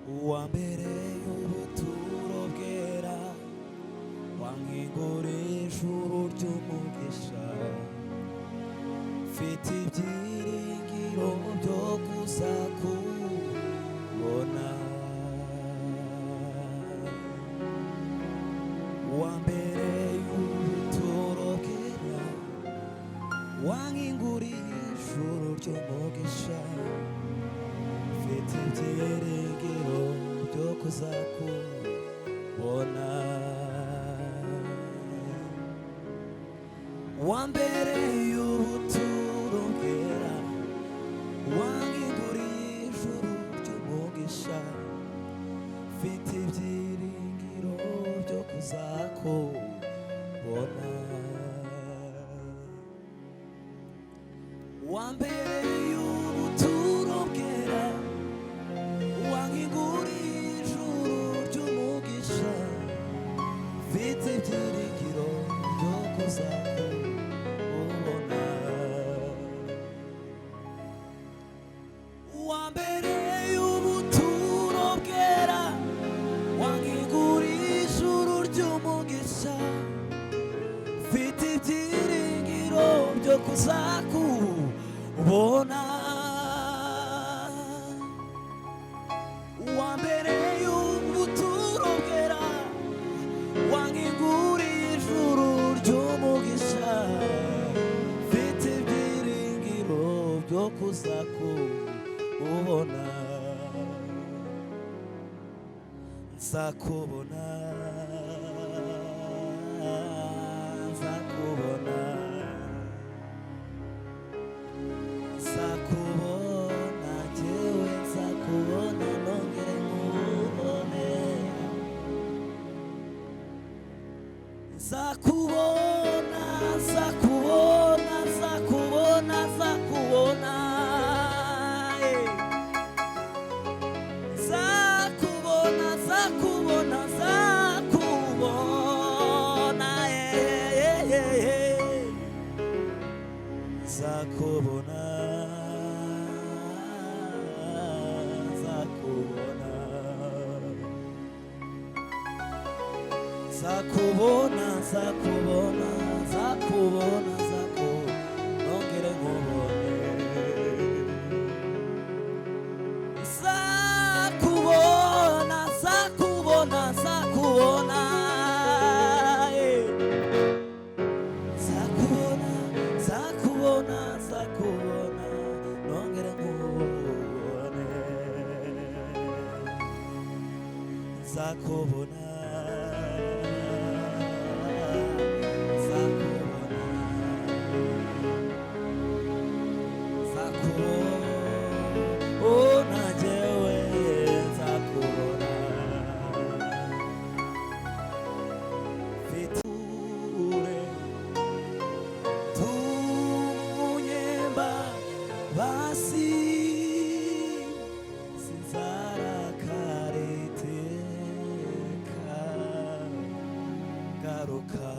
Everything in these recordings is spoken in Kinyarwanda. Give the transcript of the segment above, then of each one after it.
uwambereye ubuturo bwera, wankingura ijuru ry'umugisha, mfite ibyiringiro byo kuza kubona. Uwambereye ubuturo bwera, wankingura ijuru ry'umugisha, mfite ibyiringiro byo kuza kubona. Uwambereye ubuturo bwera, wankingura ijuru ry'umugisha, mfite ibyiringiro byo kuza kubona. Uwambereye ubuturo bwera, wankingura ijuru ry'umugisha, mfite ibyiringiro byo kuza kubona. Uwambereye ubuturo bwera, wankingura ijuru ry'umugisha, mfite ibyiringiro byo kuza kubona. Uwambereye ubuturo bwera, wankingura ijuru ry'umugisha, mfite ibyiringiro byo kuza kubona. Nzakubona, nzakubona, nzakubona, njyewe nzakubona, nongere nkubone. Nzakubona, nzakubona, nzakubona, nzakubona. Nzakubona, nzakubona, nzakubona. Nzakubona, nzakubona, nzakubona, nzakubona, nzakubona, nzakubona, nongere nkubone. Nzakubona, nzakubona, nzakubona. Nzakubona, nzakubona, nzakubona, nongere nkubone. Nzakubona, nzakubona, nzakubona, njyewe nzakubona. Mfite ure tunyemba basi, sinzarakara iteka. Garuka,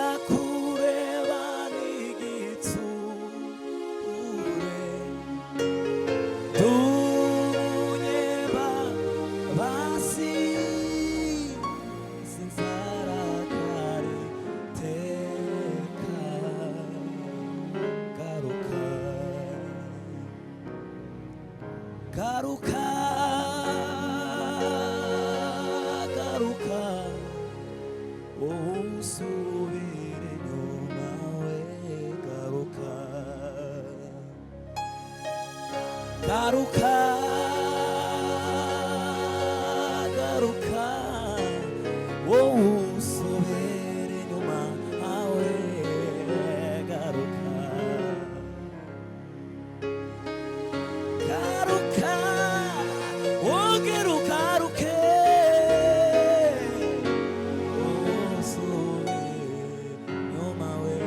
sinzakureba n'igitsure, tunyemba basi, sinzarakara iteka. Garuka, garuka, garuka, usubire inyuma we. Garuka, garuka, garuka, usubire inyuma we. Garuka, garuka, wongere ugaruke, usubire inyuma we.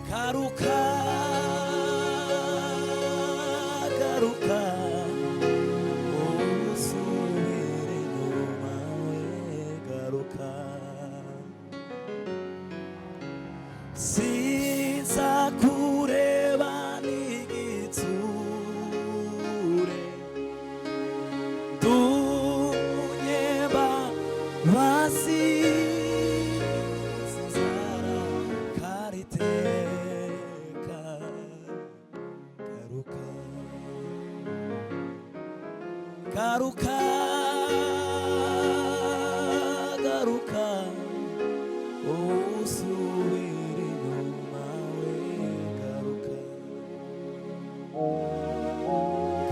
Garuka, garuka, garuka, usubire inyuma we. Garuka, sinzara kariteka garuka garuka usubire inyuma we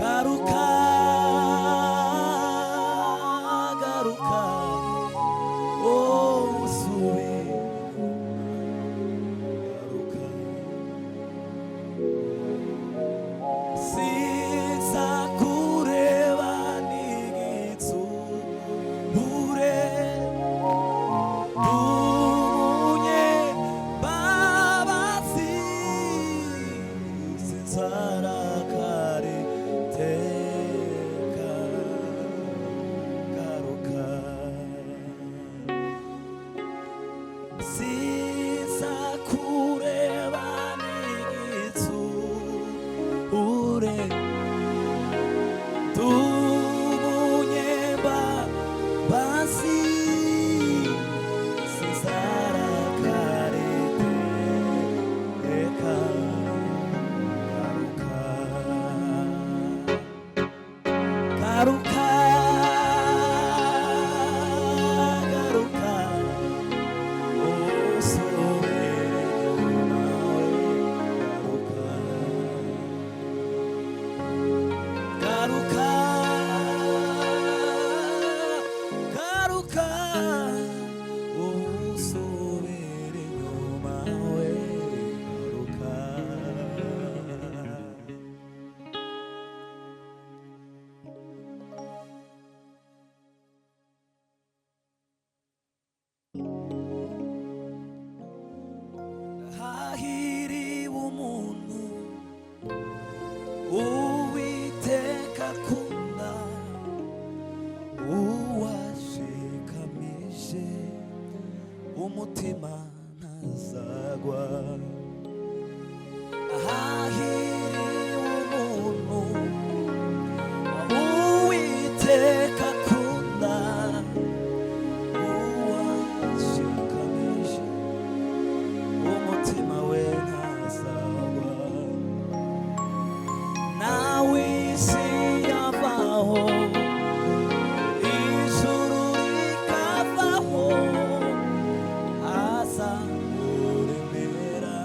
garuka garuka usubire garuka sinza kureba n'igitsure dumunye babazi sinzara kariteka garuka sinza kureba n'igitsure dumunye babazi sinzara kariteka garuka garuka usubire inyuma we garuka garuka usubire inyuma we hahiriwe umuntu Uwiteka akunda uwashikamije umutima ntazagwa hahiriwe umuntu Uwiteka akunda uwashikamije umutima we ntazagwa nawe isi yavaho ijuru rikavaho azamuremera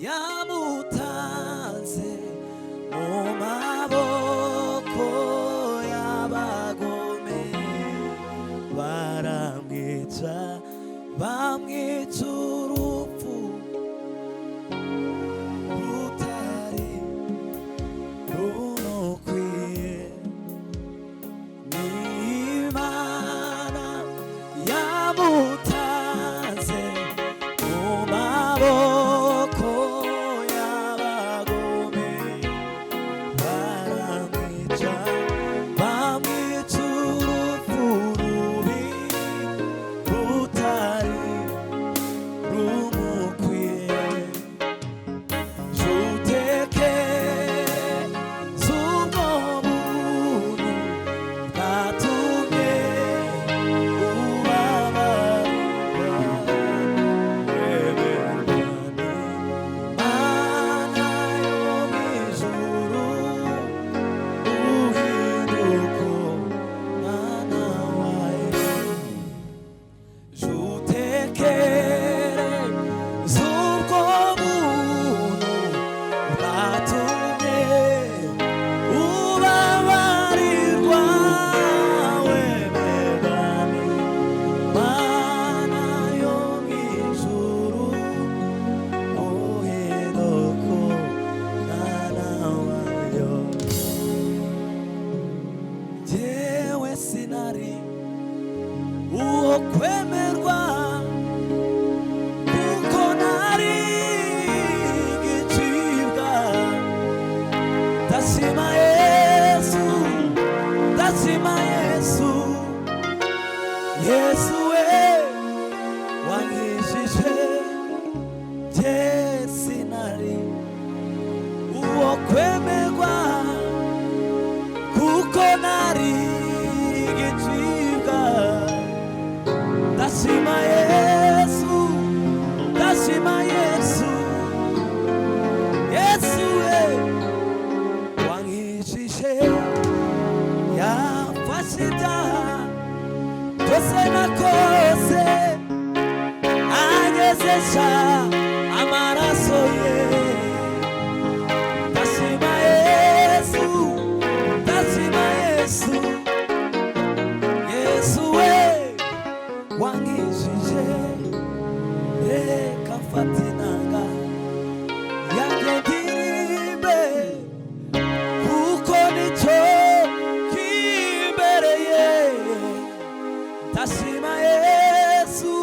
yamutanze mu maboko y'abagome, baramwica bamwica urupfu rutari runukwiye. N'Imana yamutanze mu maboko y'abagome, baramwica bamwica urupfu rubi rutari rumukwiye. Juteke z'ubwo buntu bwatumye ubabarirwa, wemerwa n'Imana yo mw'ijuru, uhinduka umwana wayo. Jutekere z'ubwo buntu bwatumye ubabarirwa, wemerwa n'Imana yo mw'ijuru, uhinduka umwana wayo. Jyewe sinari uwo kwemerwa, kuko nari igicibwa. Ndashima Yesu, ndashima Yesu, Yesu we wankijije. Jye sinari uwo kwemerwa, kuko nari igicibwa. Ndashima Yesu, ndashima Yesu, Yesu we wankijije. Yafashe ibyaha byose nakoze, anyezesha amaraso ye. Ndashima Yesu, ndashima Yesu, Yesu we wankijije. Reka mfate inanga yanjye ndirimbe, kuko nicyo kimbereye. Ndashima Yesu,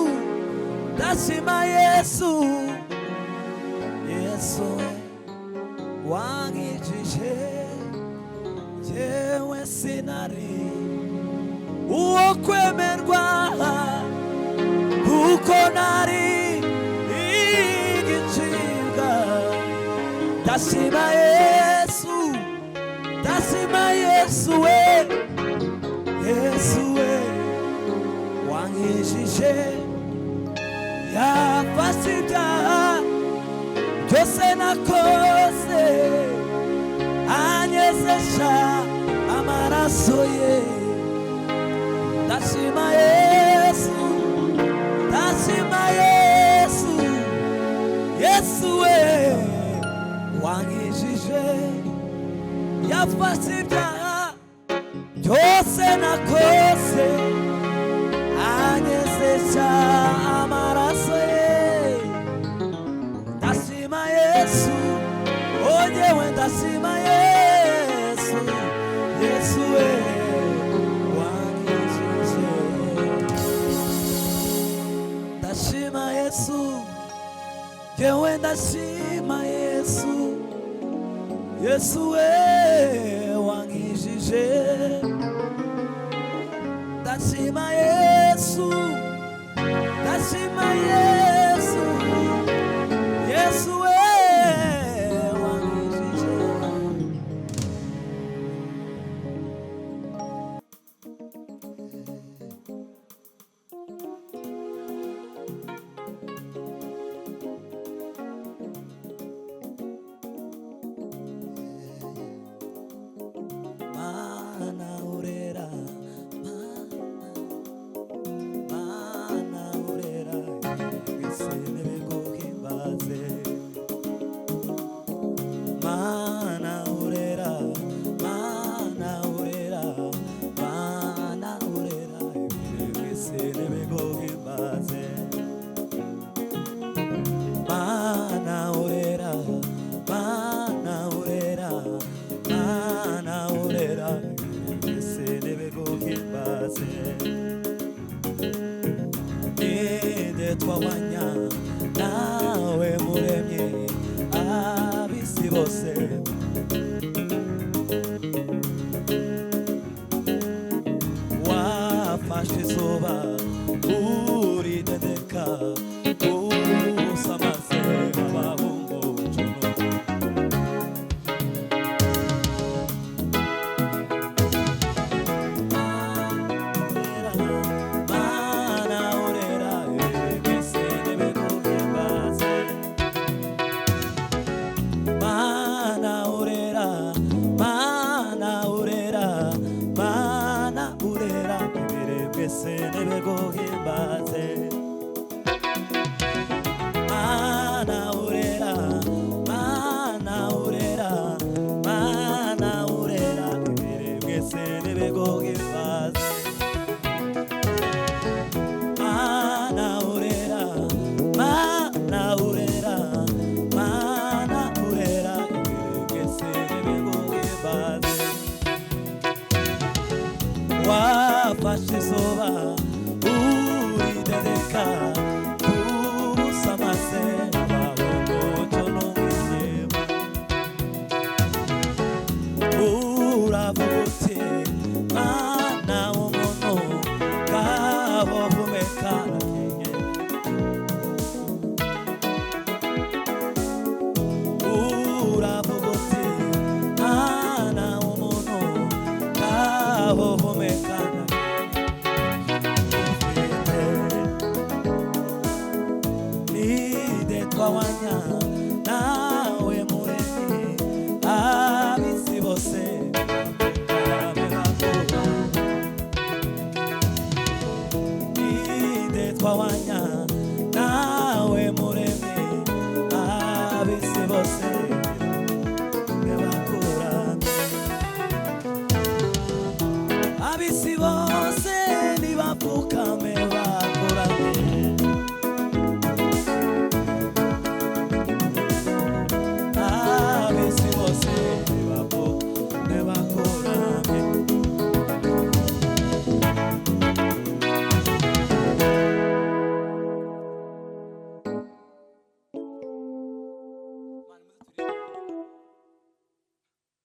ndashima Yesu, Yesu we wankijije. Jyewe sinari uwo kwemerwa, kuko nari igicibwa. Ndashima Yesu, ndashima Yesu we, Yesu we wankijije. Yafashe ibyaha byose nakoze, anyezesha amaraso ye. Ndashima Yesu, ndashima Yesu, Yesu we wankijije. Yafashe ibyaha byose nakoze, anyezesha amaraso ye. Ndashima Yesu, onyewe ndashima Yesu, Yesu we wankijije. Ndashima Yesu, yewe ndashima Yesu, Yesu we wankijije. Ndashima Yesu, ndashima Yesu, Yesu we wankijije. Mana urera, Mana ninde twabanya nawe muremye ab'isi bose. Wafashe izuba uridedeka usamaze abahungu cumi. Mana urera mwese nibeguhimbaze. Mana urera, Mana urera, Mana urera mwese nibeguhimbaze. Mana urera, Mana urera, Mana urera mwese nibeguhimbaze. Mana urera, Mana urera, Mana urera mwese nibeguhimbaze. Wafashe izuba uridedeka usamaze abahungu cumi n'umwijima. Uravuga uti Mwana w'umuntu ngaho humeka natinye. Uravuga uti Mwana w'umuntu ngaho humeka natinye. Ninde twabanya nawe muremye ab'isi bose. Ninde twabanya nawe